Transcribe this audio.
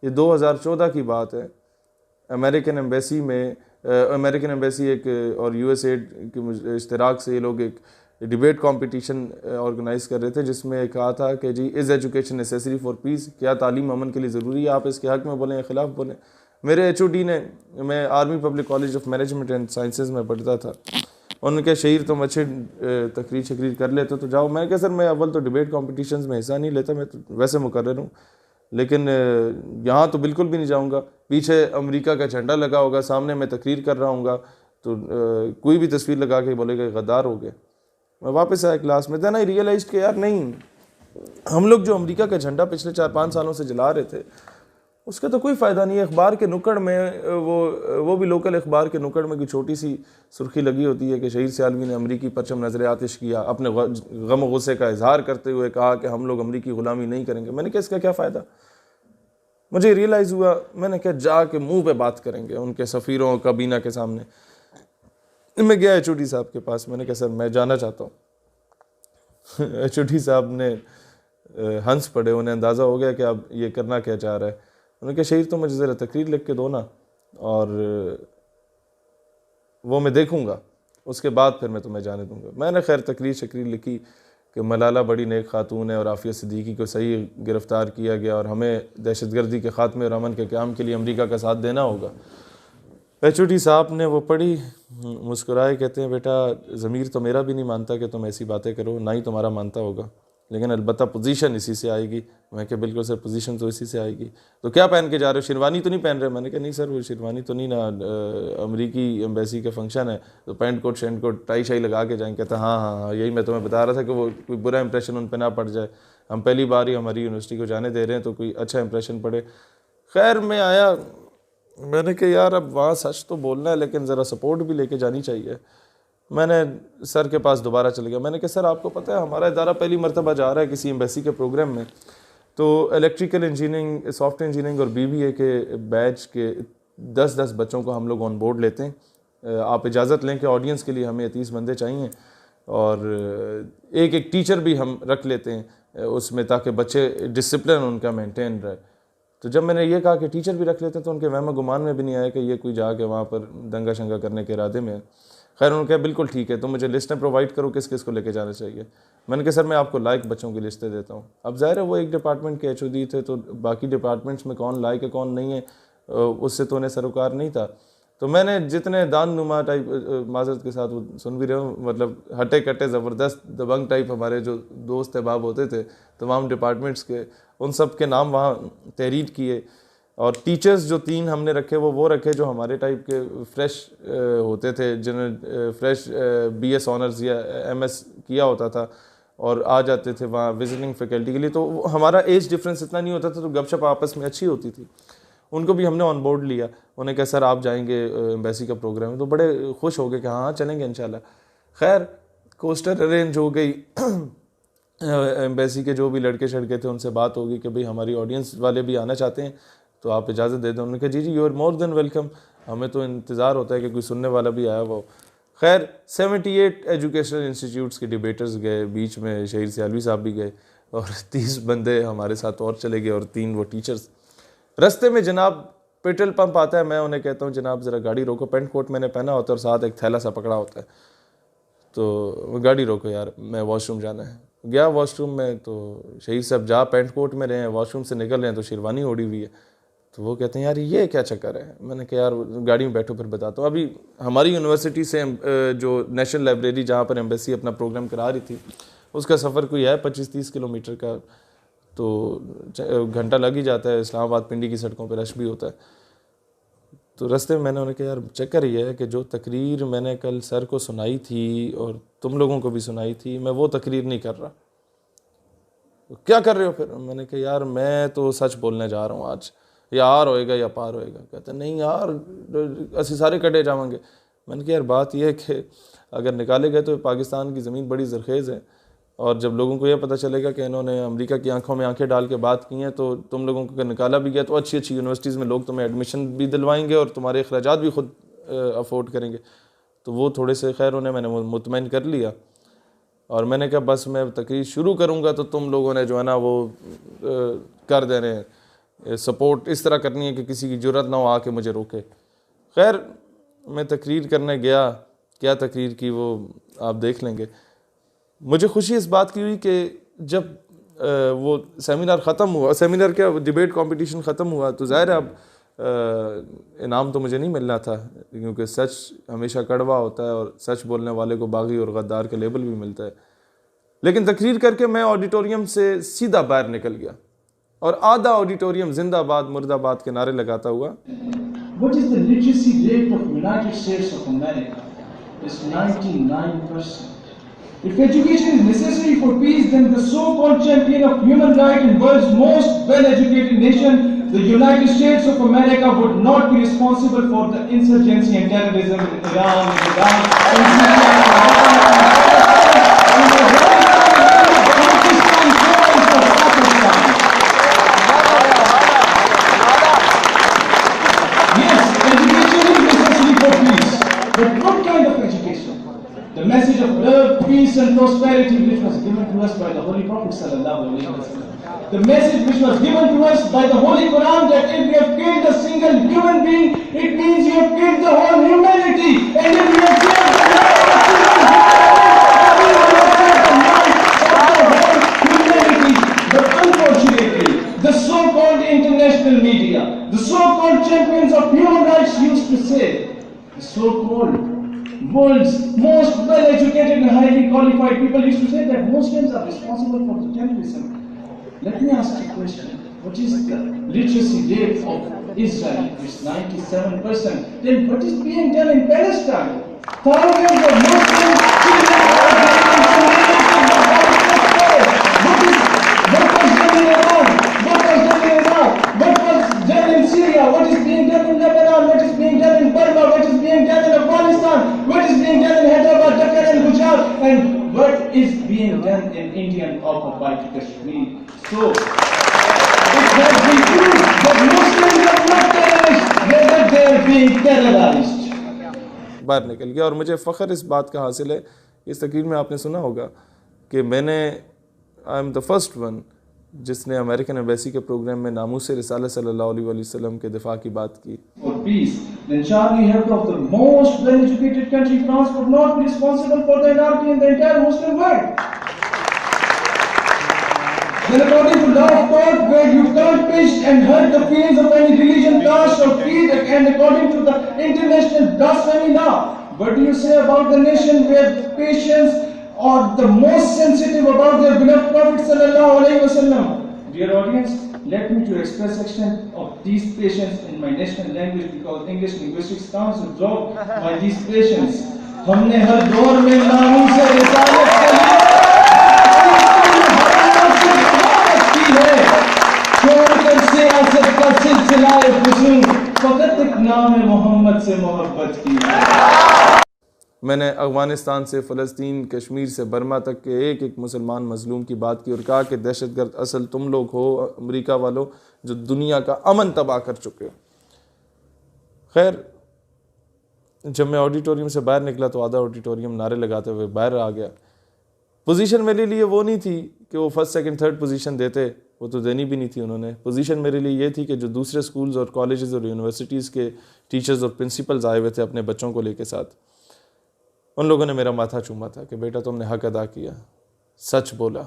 ये 2014 की बात है। अमेरिकन एम्बेसी एक और यूएसएड के इश्तराक से ये लोग एक डिबेट कंपटीशन ऑर्गेनाइज कर रहे थे, जिसमें कहा था कि जी is education necessary for peace, क्या तालीम अमन के लिए ज़रूरी है, आप इसके हक़ में बोलें या ख़िलाफ़ बोलें। मेरे HOD ने, मैं army public college of management and sciences में पढ़ता था, उनके शहीर तुम अच्छे तकरीर शकरीर कर लेते तो जाओ। मैं कहा सर मैं अव्वल तो डिबेट कॉम्पिटिशन्स में हिस्सा नहीं लेता, मैं तो वैसे मुकर्रर हूँ, लेकिन यहाँ तो बिल्कुल भी नहीं जाऊँगा। पीछे अमेरिका का झंडा लगा होगा, सामने मैं तकरीर कर रहा हूँगा, तो कोई भी तस्वीर लगा के बोलेगा गद्दार हो गए। मैं वापस आया क्लास में, देन आई रियलाइज कि यार नहीं, हम लोग जो अमेरिका का झंडा पिछले 4-5 सालों से जला रहे थे उसका तो कोई फ़ायदा नहीं है। अखबार के नुक्कड़ में वो भी लोकल अखबार के नुक्कड़ में कोई छोटी सी सुर्खी लगी होती है कि शहीद सियालवी ने अमरीकी परचम नजर आतिश किया, अपने गम गुस्से का इजहार करते हुए कहा कि हम लोग अमरीकी ग़ुलामी नहीं करेंगे। मैंने कहा इसका क्या फ़ायदा। मुझे रियलाइज़ हुआ, मैंने कहा जाके मुंह पे बात करेंगे उनके सफ़ीरों काबीना के सामने। मैं गया HOD साहब के पास, मैंने कहा सर मैं जाना चाहता हूँ। HOD साहब ने हंस पड़े, उन्हें अंदाज़ा हो गया कि अब ये करना क्या चाह रहा है। उन्होंने कहा शहीद तो मुझे ज़रा तकरीर लिख के दो ना, और वो मैं देखूँगा, उसके बाद फिर मैं तुम्हें जाने दूँगा। मैंने खैर तकरीर शकरीर लिखी कि मलाला बड़ी नेक खातून है और आफिया सिद्दीकी को सही गिरफ़्तार किया गया और हमें दहशतगर्दी के ख़ात्मे और अमन के क़याम के लिए अमेरिका का साथ देना होगा। HOD साहब ने वो पढ़ी, मुस्कुराए, कहते हैं बेटा ज़मीर तो मेरा भी नहीं मानता कि तुम ऐसी बातें करो, ना ही तुम्हारा मानता होगा, लेकिन अलबत्ता पोजीशन इसी से आएगी। मैं क्या बिल्कुल सर, पोजीशन तो इसी से आएगी। तो क्या पहन के जा रहे हो, शेरवानी तो नहीं पहन रहे? मैंने कहा नहीं सर वो शेरवानी तो नहीं ना, अमरीकी एम्बेसी का फंक्शन है तो pant coat shirt coat tie शाई लगा के जाएंगे। कहता हाँ हाँ हाँ, यही मैं तुम्हें बता रहा था कि वो कोई बुरा इंप्रेशन उन पर ना पड़ जाए, हम पहली बार ही हमारी यूनिवर्सिटी को जाने दे रहे हैं तो कोई अच्छा इंप्रेशन पड़े। खैर मैं आया, मैंने कहा यार अब वहाँ सच तो बोलना है लेकिन ज़रा सपोर्ट भी लेके जानी चाहिए। मैंने सर के पास दोबारा चले गया, मैंने कहा सर आपको पता है हमारा इदारा पहली मरतबा जा रहा है किसी एम्बेसी के प्रोग्राम में, तो इलेक्ट्रिकल इंजीनियरिंग, सॉफ्टवेयर इंजीनियरिंग और BBA के बैच के 10-10 बच्चों को हम लोग ऑन बोर्ड लेते हैं। आप इजाज़त लें कि ऑडियंस के लिए हमें 30 बंदे चाहिए और एक टीचर भी हम रख लेते हैं उसमें, ताकि बच्चे डिसिप्लिन उनका मेंटेन रहे। तो जब मैंने ये कहा कि टीचर भी रख लेते हैं तो उनके वहम गुमान में भी नहीं आया कि ये कोई जाके वहाँ पर दंगा शंगा करने के इरादे में है। खैर उन्होंने कहा बिल्कुल ठीक है, तो मुझे लिस्टें प्रोवाइड करो किस किस को लेके जाना चाहिए। मैंने कहा सर मैं आपको लायक बच्चों की लिस्टें देता हूँ। अब ज़ाहिर है वो एक डिपार्टमेंट के HOD थे, तो बाकी डिपार्टमेंट्स में कौन लायक है कौन नहीं है उससे तो उन्हें सरोकार नहीं था। तो मैंने जितने दान नुमा टाइप, माजरत के साथ वो सुन भी रहे हो, मतलब हटे कटे ज़बरदस्त दबंग टाइप हमारे जो दोस्त अहबाब होते थे तमाम डिपार्टमेंट्स के, उन सब के नाम वहाँ तहरीर किए। और टीचर्स जो 3 हमने रखे वो रखे जो हमारे टाइप के फ्रेश होते थे, जिन्होंने फ्रेश BS ऑनर्स या MS किया होता था और आ जाते थे वहाँ विजिटिंग फैकल्टी के लिए। तो हमारा एज डिफरेंस इतना नहीं होता था, तो गपशप आपस में अच्छी होती थी। उनको भी हमने ऑन बोर्ड लिया। उन्हें कहा सर आप जाएंगे एम्बेसी का प्रोग्राम है, तो बड़े खुश हो गए कि हाँ चलेंगे इंशाल्लाह। खैर कोस्टर अरेंज हो गई, एम्बेसी के जो भी लड़के शड़के थे उनसे बात होगी कि भाई हमारी ऑडियंस वाले भी आना चाहते हैं तो आप इजाज़त दे दें। उन्होंने कहा जी you are more than welcome, हमें तो इंतज़ार होता है कि कोई सुनने वाला भी आया हुआ हो। खैर 78 एजुकेशनल इंस्टीट्यूट्स के डिबेटर्स गए, बीच में शहीद सियालवी साहब भी गए और 30 बंदे हमारे साथ और चले गए और 3 वो टीचर्स। रास्ते में जनाब पेट्रोल पंप आता है, मैं उन्हें कहता हूँ जनाब ज़रा गाड़ी रोको, पेंट कोट मैंने पहना होता है और साथ एक थैला सा पकड़ा होता है, तो गाड़ी रोको यार मैं वॉशरूम जाना है। गया वॉशरूम में, तो शहीद साहब जा पेंट कोट में रहे हैं, वॉशरूम से निकल रहे हैं तो शेरवानी ओढ़ी हुई है। तो वो कहते हैं यार ये क्या चक्कर है। मैंने कहा यार गाड़ी में बैठो फिर बताता हूँ। अभी हमारी यूनिवर्सिटी से जो नेशनल लाइब्रेरी जहाँ पर एम्बेसी अपना प्रोग्राम करा रही थी उसका सफ़र कोई है 25-30 किलोमीटर का, तो घंटा लग ही जाता है। इस्लामाबाद पिंडी की सड़कों पर रश भी होता है। तो रास्ते में मैंने उन्हें कहा यार चक्कर ये है कि जो तकरीर मैंने कल सर को सुनाई थी और तुम लोगों को भी सुनाई थी, मैं वो तकरीर नहीं कर रहा। तो क्या कर रहे हो फिर? मैंने कहा यार मैं तो सच बोलने जा रहा हूँ आज, या आर होएगा या पार होएगा। कहते नहीं यार असि सारे कटे जाएंगे। मैंने कहा यार बात यह है कि अगर निकाले गए तो पाकिस्तान की ज़मीन बड़ी ज़रखेज़ है, और जब लोगों को यह पता चलेगा कि इन्होंने अमेरिका की आंखों में आंखें डाल के बात की हैं, तो तुम लोगों को अगर निकाला भी गया तो अच्छी अच्छी यूनिवर्सिटीज़ में लोग तुम्हें एडमिशन भी दिलवाएंगे और तुम्हारे अखराजात भी खुद अफोर्ड करेंगे। तो वो थोड़े से खैर उन्हें मैंने मुतमईन कर लिया और मैंने कहा बस मैं तकरीर शुरू करूँगा तो तुम लोगों ने जो है ना वो कर देने सपोर्ट इस तरह करनी है कि किसी की ज़रूरत ना हो आके मुझे रोके। खैर मैं तकरीर करने गया, क्या तकरीर की वो आप देख लेंगे। मुझे खुशी इस बात की हुई कि जब वो सेमिनार ख़त्म हुआ, सेमिनार क्या डिबेट कंपटीशन ख़त्म हुआ, तो ज़ाहिर है अब इनाम तो मुझे नहीं मिलना था, क्योंकि सच हमेशा कड़वा होता है और सच बोलने वाले को बागी और गद्दार का लेबल भी मिलता है। लेकिन तकरीर करके मैं ऑडिटोरियम से सीधा बाहर निकल गया और आधा ऑडिटोरियम जिंदाबाद मुर्दाबाद के नारे लगाता हुआ। What is the literacy rate of United States of America? It's 99%. If education is necessary for peace, then the so-called champion of human rights and world's most well-educated nation, the United States of America, would not be responsible for the insurgency and terrorism in Iran, in Iraq, in Syria, but what kind of education? The message of love, peace and prosperity which was given to us by the Holy Prophet sallallahu alaihi wasallam. The message which was given to us by the Holy Quran, that if you have killed a single human being, it means you have killed the whole humanity. And if you have killed the whole humanity. But unfortunately, the so-called international media, the so-called champions of human rights used to say, the so-called world's most well-educated and highly qualified people used to say that Muslims are responsible for the terrorism. Let me ask you a question. What is the literacy rate of Israel? It's 97%. Then what is being done in Palestine? Thousands of Muslims what was done in Iran? What was done in Iraq? What was done in Syria? What is being done in Lebanon? What is being done in Burma? What is being done in Afghanistan? What is being done in Hyderabad, Dhaka and Gujarat? And what is being done in Indian occupied Kashmir? So, it has been proved that Muslims are not terrorists, rather they are being terrorized. बाहर निकल गया और मुझे फ़ख्र इस बात का हासिल है, इस तकरीर में आपने सुना होगा कि I am the first one जिसने अमेरिकन एम्बेसी के प्रोग्राम में नामूस रिसालत सल्लल्लाहु अलैहि वसल्लम के दिफा की बात की। For peace, then Charlie Hebdo of the most well-educated country, France, would not be responsible for the anarchy in the entire Muslim world. Then according to law of God, where you can't pinch and hurt the feelings of any religion, caste or creed, and according to the international blasphemy law, what do you say about the nation where patience or the most sensitive about their beloved Prophet sallallahu alaihi wasallam? Dear audience, let me to express extent of these patients in my national language, because English linguistics counts to drop by these patients. हमने हर दौर में नामों से रिसालत के लिए छोड़कर सियासत का सिलसिला फ़ुज़ूल, फ़कत एक नाम मोहम्मद से मोहब्बत की। मैंने अफ़गानिस्तान से फ़लस्तीन, कश्मीर से बर्मा तक के एक एक मुसलमान मज़लूम की बात की और कहा कि दहशतगर्द असल तुम लोग हो, अमेरिका वालों, जो दुनिया का अमन तबाह कर चुके हो। खैर जब मैं ऑडिटोरियम से बाहर निकला तो आधा ऑडिटोरियम नारे लगाते हुए बाहर आ गया। पोजीशन मेरे लिए वो नहीं थी कि वो फर्स्ट सेकंड थर्ड पोजीशन देते, वो तो देनी भी नहीं थी उन्होंने। पोजीशन मेरे लिए ये थी कि जो दूसरे स्कूल्स और कॉलेजेस और यूनिवर्सिटीज़ के टीचर्स और प्रिंसिपल्स आए हुए थे अपने बच्चों को लेके साथ, उन लोगों ने मेरा माथा चूमा था कि बेटा तुमने हक अदा किया, सच बोला,